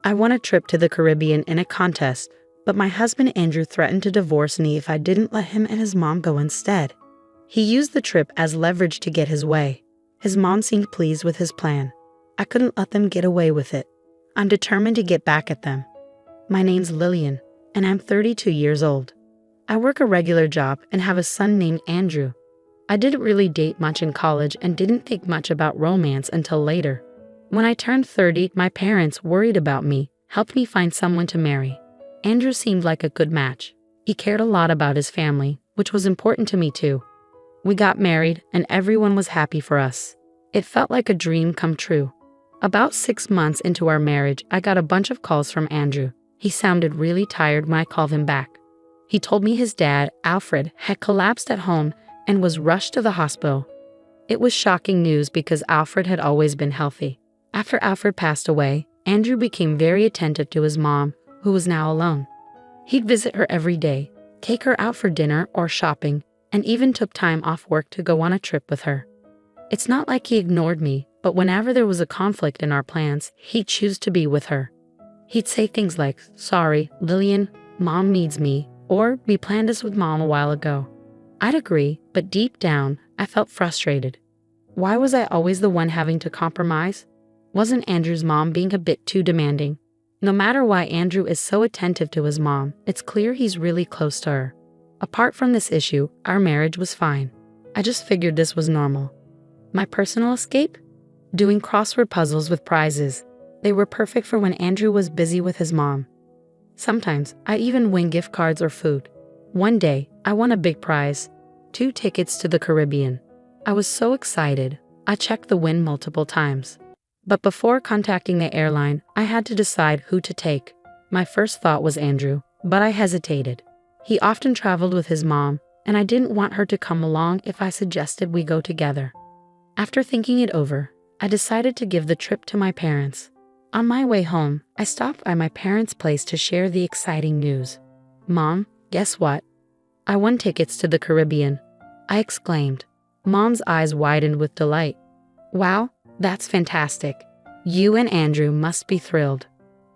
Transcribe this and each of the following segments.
I won a trip to the Caribbean in a contest, but my husband Andrew threatened to divorce me if I didn't let him and his mom go instead. He used the trip as leverage to get his way. His mom seemed pleased with his plan. I couldn't let them get away with it. I'm determined to get back at them. My name's Lillian, and I'm 32 years old. I work a regular job and have a son named Andrew. I didn't really date much in college and didn't think much about romance until later. When I turned 30, my parents, worried about me, helped me find someone to marry. Andrew seemed like a good match. He cared a lot about his family, which was important to me too. We got married and everyone was happy for us. It felt like a dream come true. About 6 months into our marriage, I got a bunch of calls from Andrew. He sounded really tired when I called him back. He told me his dad, Alfred, had collapsed at home and was rushed to the hospital. It was shocking news because Alfred had always been healthy. After Alfred passed away, Andrew became very attentive to his mom, who was now alone. He'd visit her every day, take her out for dinner or shopping, and even took time off work to go on a trip with her. It's not like he ignored me, but whenever there was a conflict in our plans, he'd choose to be with her. He'd say things like, "Sorry, Lillian, Mom needs me," or "We planned this with Mom a while ago." I'd agree, but deep down, I felt frustrated. Why was I always the one having to compromise? Wasn't Andrew's mom being a bit too demanding? No matter why Andrew is so attentive to his mom, it's clear he's really close to her. Apart from this issue, our marriage was fine. I just figured this was normal. My personal escape? Doing crossword puzzles with prizes. They were perfect for when Andrew was busy with his mom. Sometimes, I even win gift cards or food. One day, I won a big prize, 2 tickets to the Caribbean. I was so excited, I checked the win multiple times. But before contacting the airline, I had to decide who to take. My first thought was Andrew, but I hesitated. He often traveled with his mom, and I didn't want her to come along if I suggested we go together. After thinking it over, I decided to give the trip to my parents. On my way home, I stopped by my parents' place to share the exciting news. "Mom, guess what? I won tickets to the Caribbean," I exclaimed. Mom's eyes widened with delight. "Wow, that's fantastic. You and Andrew must be thrilled."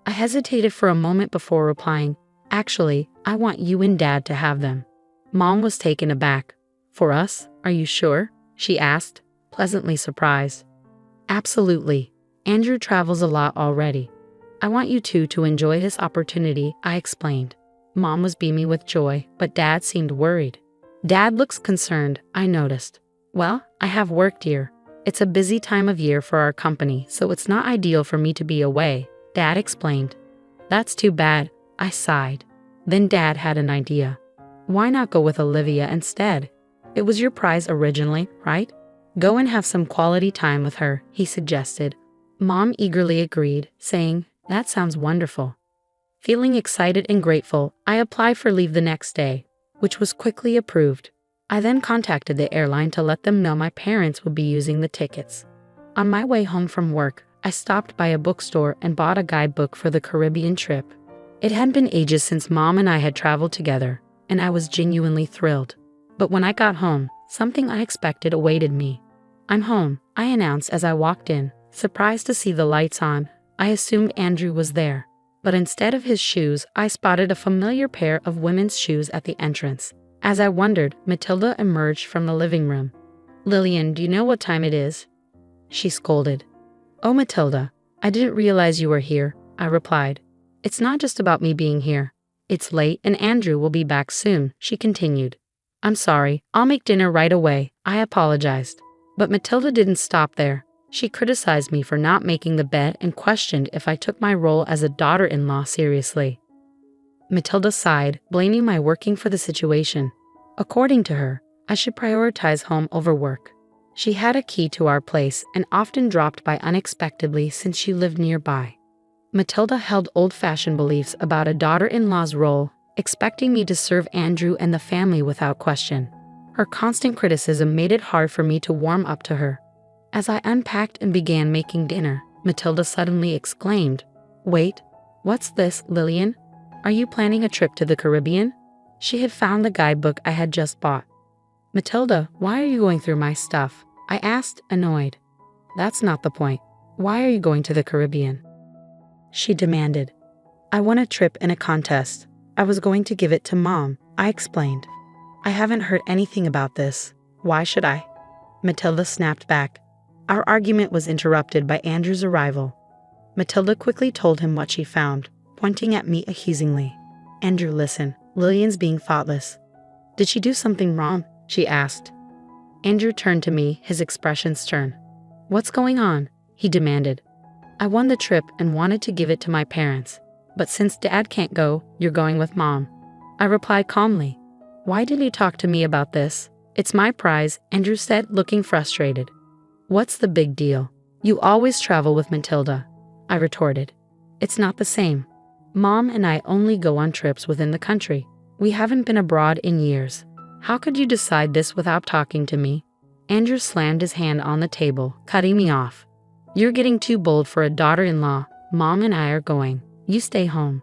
I hesitated for a moment before replying, "Actually, I want you and Dad to have them." Mom was taken aback. "For us? Are you sure?" she asked, pleasantly surprised. "Absolutely. Andrew travels a lot already. I want you two to enjoy this opportunity," I explained. Mom was beaming with joy, but Dad seemed worried. "Dad looks concerned," I noticed. "Well, I have work, dear. It's a busy time of year for our company, so it's not ideal for me to be away," Dad explained. "That's too bad," I sighed. Then Dad had an idea. "Why not go with Olivia instead? It was your prize originally, right? Go and have some quality time with her," he suggested. Mom eagerly agreed, saying, "That sounds wonderful." Feeling excited and grateful, I applied for leave the next day, which was quickly approved. I then contacted the airline to let them know my parents would be using the tickets. On my way home from work, I stopped by a bookstore and bought a guidebook for the Caribbean trip. It had been ages since Mom and I had traveled together, and I was genuinely thrilled. But when I got home, something unexpected awaited me. "I'm home," I announced as I walked in, surprised to see the lights on. I assumed Andrew was there, but instead of his shoes, I spotted a familiar pair of women's shoes at the entrance. As I wondered, Matilda emerged from the living room. "Lillian, do you know what time it is?" she scolded. "Oh, Matilda, I didn't realize you were here," I replied. "It's not just about me being here. It's late and Andrew will be back soon," she continued. "I'm sorry, I'll make dinner right away," I apologized. But Matilda didn't stop there. She criticized me for not making the bed and questioned if I took my role as a daughter-in-law seriously. Matilda sighed, blaming my working for the situation. According to her, I should prioritize home over work. She had a key to our place and often dropped by unexpectedly since she lived nearby. Matilda held old-fashioned beliefs about a daughter-in-law's role, expecting me to serve Andrew and the family without question. Her constant criticism made it hard for me to warm up to her. As I unpacked and began making dinner, Matilda suddenly exclaimed, "Wait, what's this, Lillian? Are you planning a trip to the Caribbean?" She had found the guidebook I had just bought. "Matilda, why are you going through my stuff?" I asked, annoyed. "That's not the point. Why are you going to the Caribbean?" she demanded. I won a trip in a contest. I was going to give it to Mom, I explained. I haven't heard anything about this. Why should I? Matilda snapped back. Our argument was interrupted by Andrew's arrival. Matilda quickly told him what she found, pointing at me accusingly. Andrew, listen. Lillian's being thoughtless. Did she do something wrong? She asked. Andrew turned to me, his expression stern. What's going on? He demanded. I won the trip and wanted to give it to my parents. But since Dad can't go, you're going with Mom. I replied calmly. Why didn't you talk to me about this? It's my prize, Andrew said, looking frustrated. What's the big deal? You always travel with Matilda, I retorted. It's not the same. Mom and I only go on trips within the country. We haven't been abroad in years. How could you decide this without talking to me? Andrew slammed his hand on the table, cutting me off. You're getting too bold for a daughter-in-law. Mom and I are going. You stay home.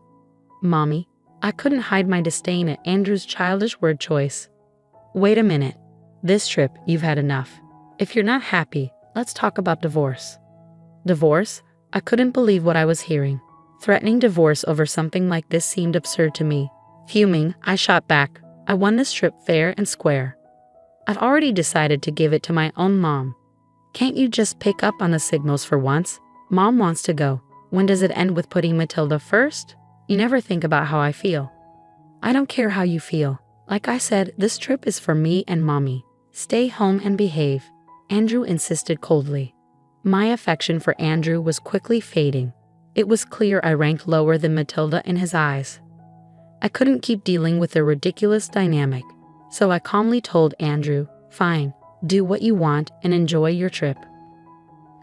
Mommy, I couldn't hide my disdain at Andrew's childish word choice. Wait a minute. This trip, you've had enough. If you're not happy, let's talk about divorce. Divorce? I couldn't believe what I was hearing. Threatening divorce over something like this seemed absurd to me. Fuming, I shot back. I won this trip fair and square. I've already decided to give it to my own mom. Can't you just pick up on the signals for once? Mom wants to go. When does it end with putting Matilda first? You never think about how I feel. I don't care how you feel. Like I said, this trip is for me and Mommy. Stay home and behave, Andrew insisted coldly. My affection for Andrew was quickly fading. It was clear I ranked lower than Matilda in his eyes. I couldn't keep dealing with their ridiculous dynamic, so I calmly told Andrew, fine, do what you want and enjoy your trip.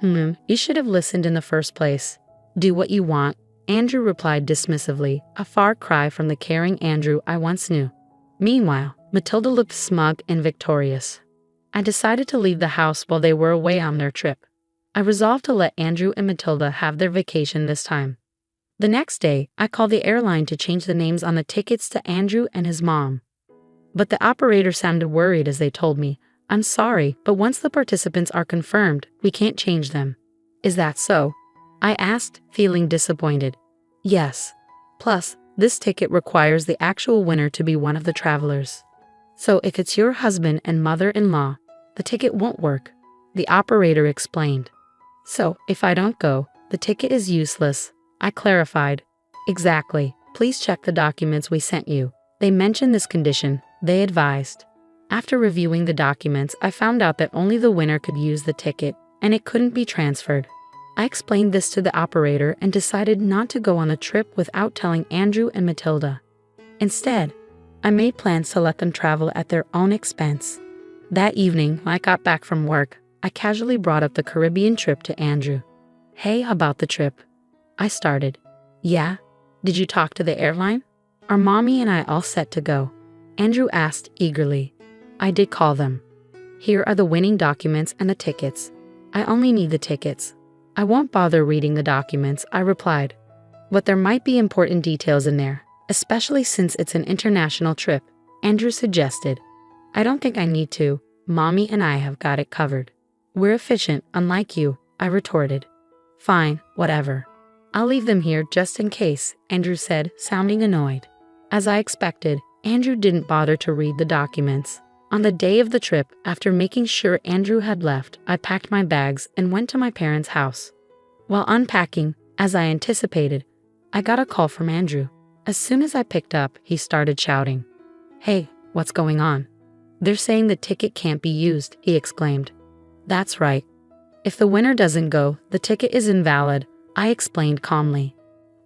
You should have listened in the first place. Do what you want, Andrew replied dismissively, a far cry from the caring Andrew I once knew. Meanwhile, Matilda looked smug and victorious. I decided to leave the house while they were away on their trip. I resolved to let Andrew and Matilda have their vacation this time. The next day, I called the airline to change the names on the tickets to Andrew and his mom. But the operator sounded worried as they told me, I'm sorry, but once the participants are confirmed, we can't change them. Is that so? I asked, feeling disappointed. Yes. Plus, this ticket requires the actual winner to be one of the travelers. So if it's your husband and mother-in-law, the ticket won't work, the operator explained. So if I don't go, the ticket is useless, I clarified. Exactly. Please check the documents we sent you. They mentioned this condition, they advised. After reviewing the documents, I found out that only the winner could use the ticket, and it couldn't be transferred. I explained this to the operator and decided not to go on the trip without telling Andrew and Matilda. Instead, I made plans to let them travel at their own expense. That evening, when I got back from work, I casually brought up the Caribbean trip to Andrew. Hey, about the trip? I started. Yeah? Did you talk to the airline? Are Mommy and I all set to go? Andrew asked eagerly. I did call them. Here are the winning documents and the tickets. I only need the tickets. I won't bother reading the documents, I replied. But there might be important details in there, especially since it's an international trip, Andrew suggested. I don't think I need to. Mommy and I have got it covered. We're efficient, unlike you, I retorted. Fine, whatever. I'll leave them here just in case, Andrew said, sounding annoyed. As I expected, Andrew didn't bother to read the documents. On the day of the trip, after making sure Andrew had left, I packed my bags and went to my parents' house. While unpacking, as I anticipated, I got a call from Andrew. As soon as I picked up, he started shouting. Hey, what's going on? They're saying the ticket can't be used, he exclaimed. That's right. If the winner doesn't go, the ticket is invalid, I explained calmly.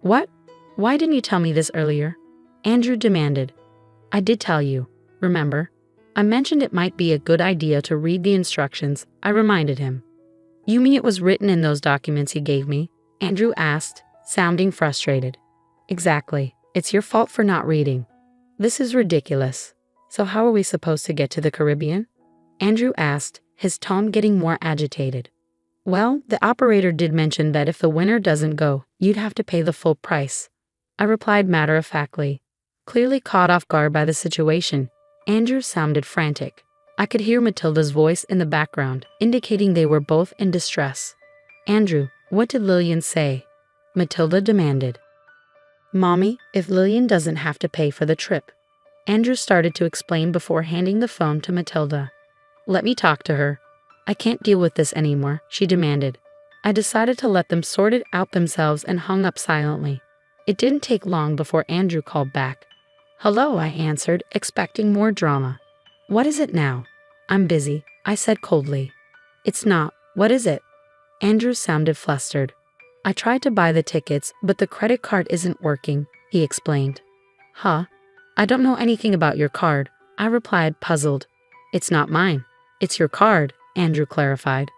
What? Why didn't you tell me this earlier? Andrew demanded. I did tell you, remember? I mentioned it might be a good idea to read the instructions, I reminded him. You mean it was written in those documents you gave me? Andrew asked, sounding frustrated. Exactly. It's your fault for not reading. This is ridiculous. So how are we supposed to get to the Caribbean? Andrew asked, his tone getting more agitated. Well, the operator did mention that if the winner doesn't go, you'd have to pay the full price. I replied matter-of-factly. Clearly caught off guard by the situation, Andrew sounded frantic. I could hear Matilda's voice in the background, indicating they were both in distress. Andrew, what did Lillian say? Matilda demanded. Mommy, if Lillian doesn't have to pay for the trip. Andrew started to explain before handing the phone to Matilda. Let me talk to her. I can't deal with this anymore, she demanded. I decided to let them sort it out themselves and hung up silently. It didn't take long before Andrew called back. Hello, I answered, expecting more drama. What is it now? I'm busy, I said coldly. It's not. What is it? Andrew sounded flustered. I tried to buy the tickets, but the credit card isn't working, he explained. Huh? I don't know anything about your card, I replied, puzzled. It's not mine. It's your card, Andrew clarified.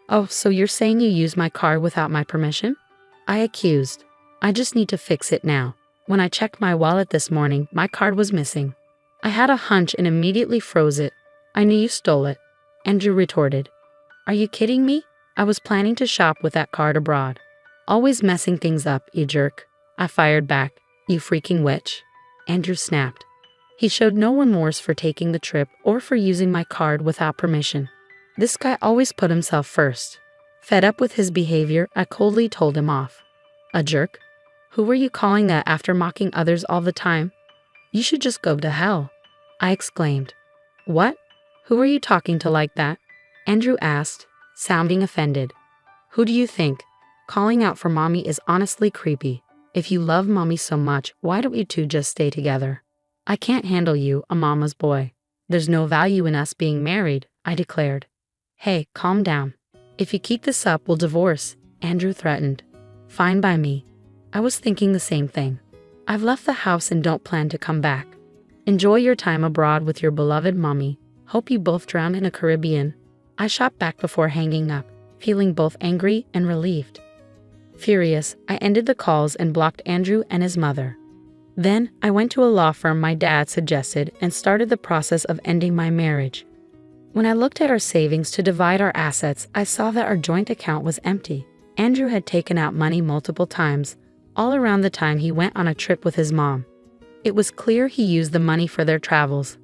Oh, so you're saying you used my card without my permission? I accused. I just need to fix it now. When I checked my wallet this morning, my card was missing. I had a hunch and immediately froze it. I knew you stole it, Andrew retorted. Are you kidding me? I was planning to shop with that card abroad. Always messing things up, you jerk. I fired back. You freaking witch. Andrew snapped. He showed no remorse for taking the trip or for using my card without permission. This guy always put himself first. Fed up with his behavior, I coldly told him off. A jerk? Who were you calling that after mocking others all the time? You should just go to hell, I exclaimed. What? Who are you talking to like that? Andrew asked, sounding offended. Who do you think? Calling out for Mommy is honestly creepy. If you love Mommy so much, why don't you two just stay together? I can't handle you, a mama's boy. There's no value in us being married, I declared. Hey, calm down. If you keep this up, we'll divorce, Andrew threatened. Fine by me. I was thinking the same thing. I've left the house and don't plan to come back. Enjoy your time abroad with your beloved Mommy. Hope you both drown in a Caribbean. I shot back before hanging up, feeling both angry and relieved. Furious, I ended the calls and blocked Andrew and his mother. Then, I went to a law firm my dad suggested and started the process of ending my marriage. When I looked at our savings to divide our assets, I saw that our joint account was empty. Andrew had taken out money multiple times, all around the time he went on a trip with his mom. It was clear he used the money for their travels.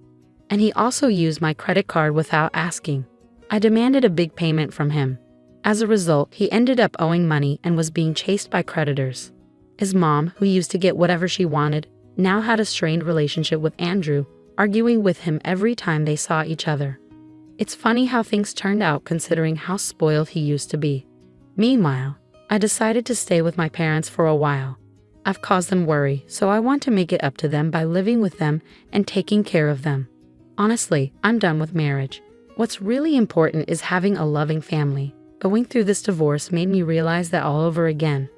And he also used my credit card without asking. I demanded a big payment from him. As a result, he ended up owing money and was being chased by creditors. His mom, who used to get whatever she wanted, now had a strained relationship with Andrew, arguing with him every time they saw each other. It's funny how things turned out considering how spoiled he used to be. Meanwhile, I decided to stay with my parents for a while. I've caused them worry, so I want to make it up to them by living with them and taking care of them. Honestly, I'm done with marriage. What's really important is having a loving family. Going through this divorce made me realize that all over again.